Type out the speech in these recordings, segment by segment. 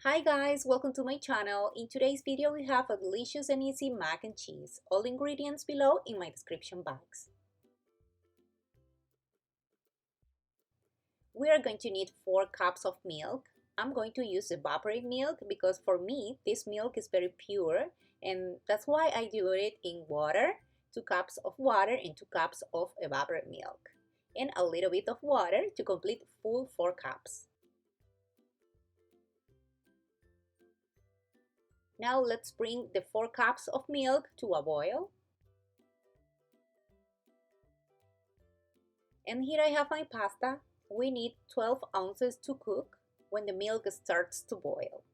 Hi guys, welcome to my channel. In today's video we have a delicious and easy mac and cheese. All the ingredients below in my description box. We are going to need 4 cups of milk. I'm going to use evaporated milk because for me this milk is very pure and that's why I dilute it in water. 2 cups of water and 2 cups of evaporated milk. And a little bit of water to complete full 4 cups. Now let's bring the 4 cups of milk to a boil. And here I have my pasta. We need 12 ounces to cook when the milk starts to boil.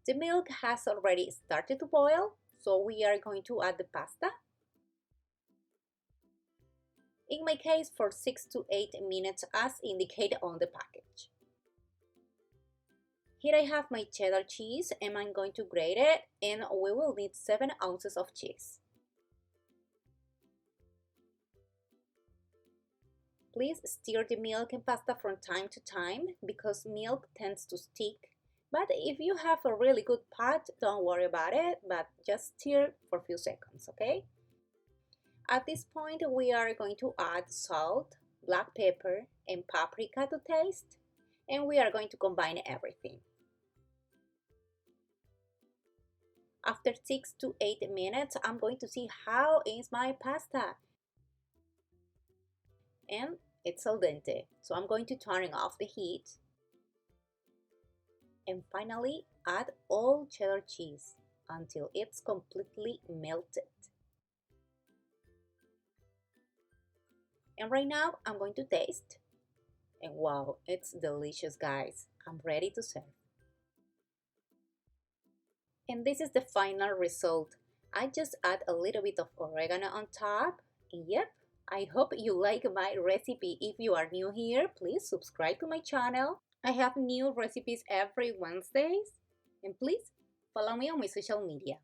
The milk has already started to boil, so we are going to add the pasta. In my case, for 6 to 8 minutes as indicated on the package. Here I have my cheddar cheese and I'm going to grate it, and we will need 7 ounces of cheese. Please stir the milk and pasta from time to time because milk tends to stick. But if you have a really good pot, don't worry about it, but just stir for a few seconds, okay? At this point, we are going to add salt, black pepper, and paprika to taste, and we are going to combine everything. After 6 to 8 minutes, I'm going to see how is my pasta. And it's al dente, so I'm going to turn off the heat. And finally, add all cheddar cheese until it's completely melted. And right now, I'm going to taste. And wow, it's delicious, guys. I'm ready to serve. And this is the final result. I just add a little bit of oregano on top. And yep, I hope you like my recipe. If you are new here, please subscribe to my channel. I have new recipes every Wednesdays. And please follow me on my social media.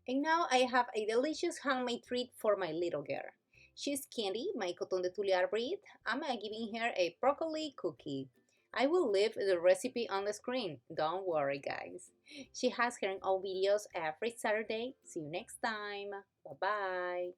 And now I have a delicious handmade treat for my little girl. She's Candy, my coton de Tuliar breed. I'm giving her a broccoli cookie. I will leave the recipe on the screen. Don't worry, guys. She has her own videos every Saturday. See you next time. Bye-bye.